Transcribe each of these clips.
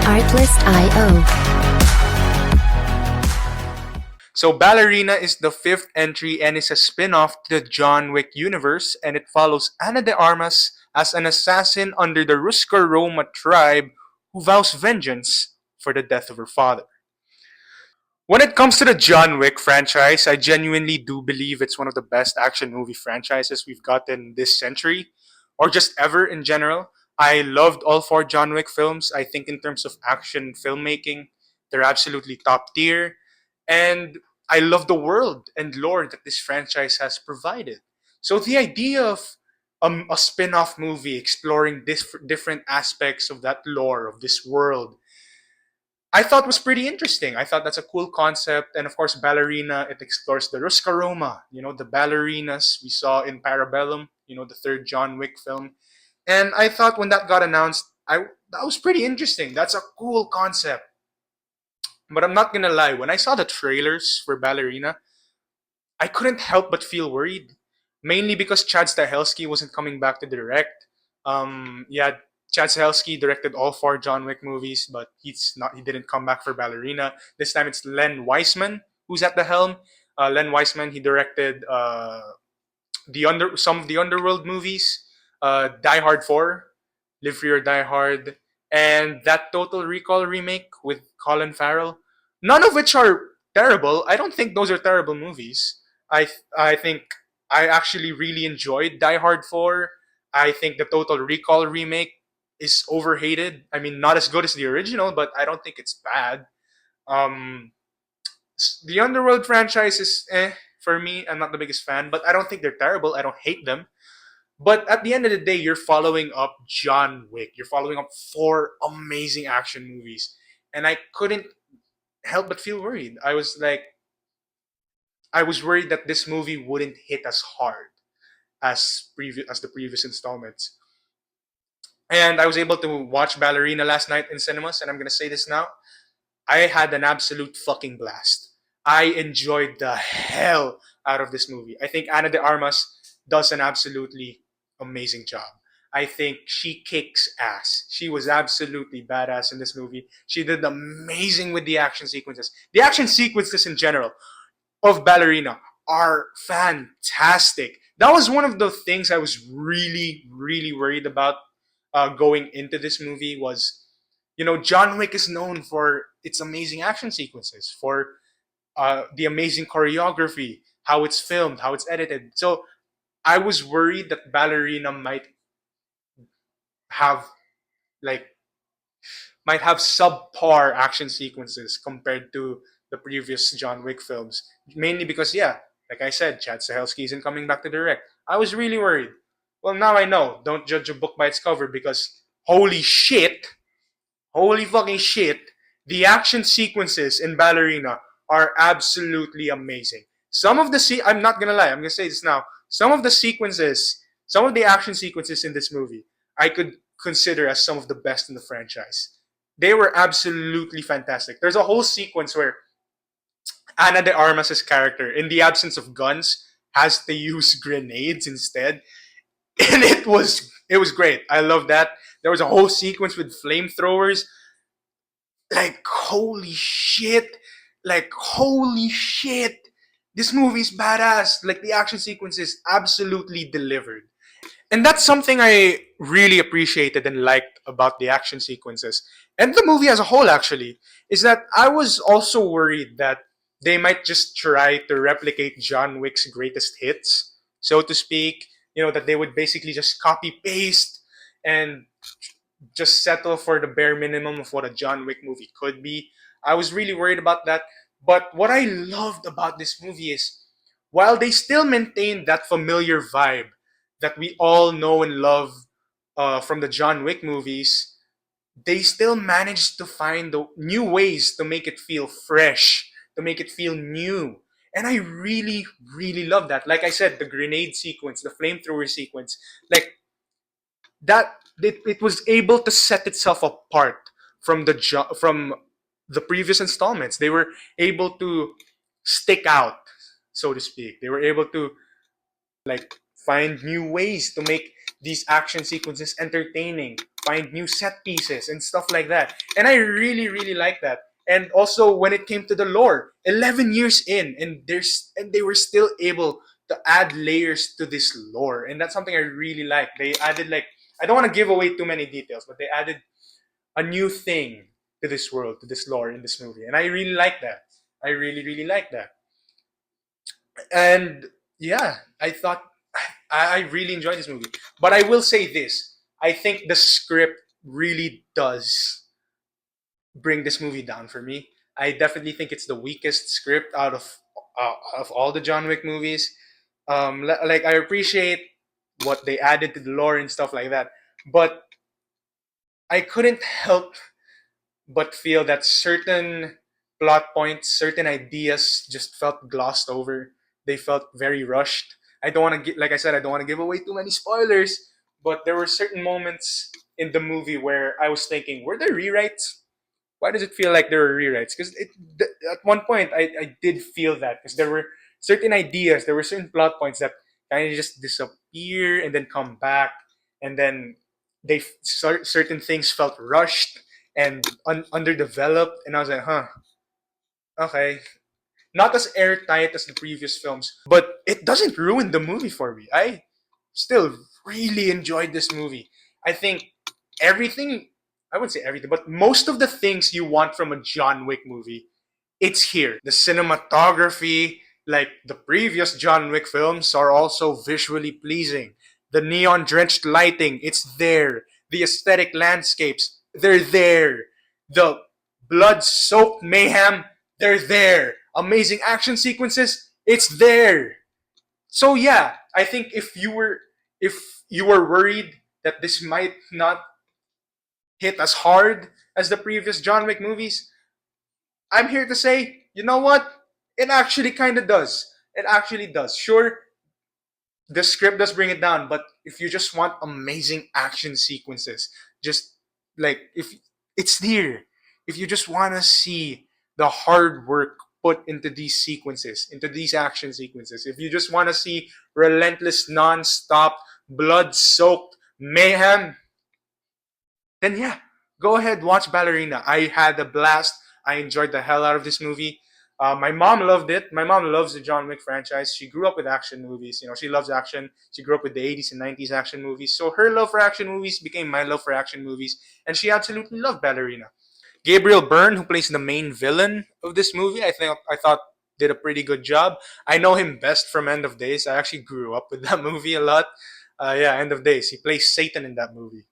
Artlist.io. So Ballerina is the fifth entry and is a spin-off to the John Wick universe, and it follows Ana de Armas as an assassin under the Ruska Roma tribe who vows vengeance for the death of her father. When it comes to the John Wick franchise, I genuinely do believe it's one of the best action movie franchises we've gotten this century, or just ever in general. I loved all four John Wick films. I think, in terms of action filmmaking, they're absolutely top tier. And I love the world and lore that this franchise has provided. So, the idea of a spin off movie exploring different aspects of that lore, of this world, I thought was pretty interesting. I thought that's a cool concept. And of course, Ballerina, it explores the Ruska Roma, the ballerinas we saw in Parabellum, the third John Wick film. And I thought when that got announced, that was pretty interesting. That's a cool concept. But I'm not gonna lie, when I saw the trailers for Ballerina, I couldn't help but feel worried, mainly because Chad Stahelski wasn't coming back to direct. Yeah, Chad Stahelski directed all four John Wick movies, but he's not. He didn't come back for Ballerina. This time it's Len Wiseman who's at the helm. Len Wiseman, he directed some of the Underworld movies, Die Hard 4, Live Free or Die Hard, and that Total Recall remake with Colin Farrell. None of which are terrible. I don't think those are terrible movies. I think I actually really enjoyed Die Hard 4. I think the Total Recall remake is overhated. I mean, not as good as the original, but I don't think it's bad. Um, the Underworld franchise is for me. I'm not the biggest fan, but I don't think they're terrible. I don't hate them. But at the end of the day, you're following up John Wick. You're following up four amazing action movies. And I couldn't help but feel worried. I was worried that this movie wouldn't hit as hard as the previous installments. And I was able to watch Ballerina last night in cinemas, and I'm gonna say this now. I had an absolute fucking blast. I enjoyed the hell out of this movie. I think Ana de Armas does an absolutely amazing job. I think she kicks ass. She was absolutely badass in this movie. She did amazing with the action sequences. The action sequences in general of Ballerina are fantastic. That was one of the things I was really, really worried about going into this movie was, John Wick is known for its amazing action sequences, for the amazing choreography, how it's filmed, how it's edited. So I was worried that Ballerina have like might have subpar action sequences compared to the previous John Wick films. Mainly because, yeah, like I said, Chad Stahelski isn't coming back to direct. I was really worried. Well, now I know. Don't judge a book by its cover because holy shit, holy fucking shit, the action sequences in Ballerina are absolutely amazing. I'm not gonna lie, I'm gonna say this now. Some of the action sequences in this movie, I could consider as some of the best in the franchise. They were absolutely fantastic. There's a whole sequence where Ana de Armas' character, in the absence of guns, has to use grenades instead, and it was great. I love that. There was a whole sequence with flamethrowers. Like holy shit! Like holy shit! This movie's badass. Like the action sequences absolutely delivered. And that's something I really appreciated and liked about the action sequences and the movie as a whole, actually, is that I was also worried that they might just try to replicate John Wick's greatest hits, so to speak. That they would basically just copy paste and just settle for the bare minimum of what a John Wick movie could be. I was really worried about that. But what I loved about this movie is while they still maintain that familiar vibe that we all know and love from the John Wick movies, they still managed to find the new ways to make it feel fresh, to make it feel new. And I really, really love that. Like I said, the grenade sequence, the flamethrower sequence, like that, it was able to set itself apart from the previous installments. They were able to stick out, so to speak. They were able to like find new ways to make these action sequences entertaining find new set pieces and stuff like that. And I really, really like that. And also when it came to the lore, 11 years in, and they were still able to add layers to this lore, and that's something I really like. They added like, I don't want to give away too many details, but they added a new thing to this world, to this lore in this movie, and I really like that. I really, really like that. And yeah, I thought I really enjoyed this movie. But I will say this: I think the script really does bring this movie down for me. I definitely think it's the weakest script out of all the John Wick movies. Like I appreciate what they added to the lore and stuff like that, but I couldn't help but feel that certain plot points, certain ideas just felt glossed over. They felt very rushed. I don't want to get, like I said, I don't want to give away too many spoilers, but there were certain moments in the movie where I was thinking, were there rewrites? Why does it feel like there were rewrites? Because at one point I did feel that, because there were certain ideas, there were certain plot points that kind of just disappear and then come back, and then certain things felt rushed and underdeveloped, and I was like, huh, okay, not as airtight as the previous films, but it doesn't ruin the movie for me. I still really enjoyed this movie. I think everything, I wouldn't say everything, but most of the things you want from a John Wick movie, it's here. The cinematography, like the previous John Wick films, are also visually pleasing. The neon drenched lighting, it's there. The aesthetic landscapes, they're there. The blood soaked mayhem, they're there. Amazing action sequences, it's there. So yeah, I think if you were worried that this might not hit as hard as the previous John Wick movies, I'm here to say, you know what? It actually kind of does. It actually does. Sure, the script does bring it down, but if you just want amazing action sequences, just like if it's here, if you just want to see the hard work put into these sequences, into these action sequences, if you just want to see relentless, non-stop, blood-soaked mayhem, then yeah, go ahead, watch Ballerina. I had a blast. I enjoyed the hell out of this movie. My mom loved it. My mom loves the John Wick franchise. She grew up with action movies. You know, she loves action. She grew up with the 80s and 90s action movies. So her love for action movies became my love for action movies. And she absolutely loved Ballerina. Gabriel Byrne, who plays the main villain of this movie, I thought did a pretty good job. I know him best from End of Days. I actually grew up with that movie a lot. Yeah, End of Days. He plays Satan in that movie.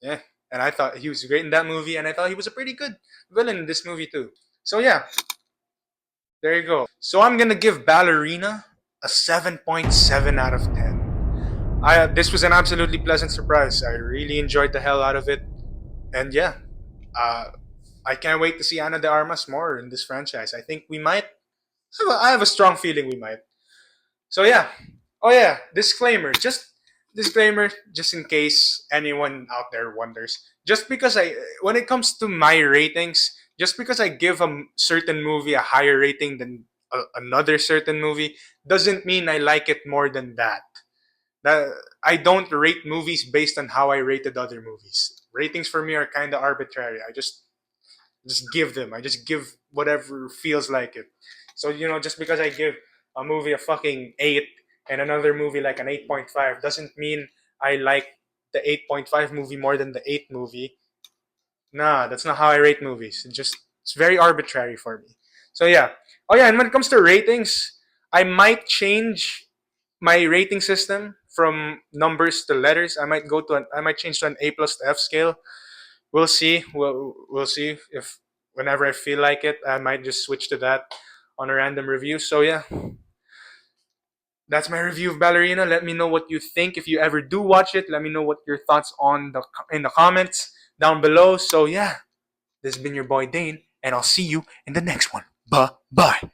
Yeah, and I thought he was great in that movie, and I thought he was a pretty good villain in this movie too. So yeah, there you go. So I'm gonna give Ballerina a 7.7 out of 10. This was an absolutely pleasant surprise. I really enjoyed the hell out of it, and yeah, uh, I can't wait to see Ana de Armas more in this franchise. I think we might. I have a strong feeling we might. So yeah. Oh yeah. Disclaimer, just in case anyone out there wonders. Just because when it comes to my ratings, just because I give a certain movie a higher rating than another certain movie, doesn't mean I like it more than that. That I don't rate movies based on how I rated other movies. Ratings for me are kind of arbitrary. I just give them. I just give whatever feels like it. So just because I give a movie a fucking 8 and another movie like an 8.5 doesn't mean I like the 8.5 movie more than the 8 movie. Nah, that's not how I rate movies. It's very arbitrary for me. So yeah. Oh yeah, and when it comes to ratings, I might change my rating system from numbers to letters. I might change to an A plus to F scale. We'll see. We'll see if whenever I feel like it, I might just switch to that on a random review. So yeah, that's my review of Ballerina. Let me know what you think if you ever do watch it. Let me know what your thoughts on the in the comments down below. So yeah, this has been your boy Dane, and I'll see you in the next one. Bye bye.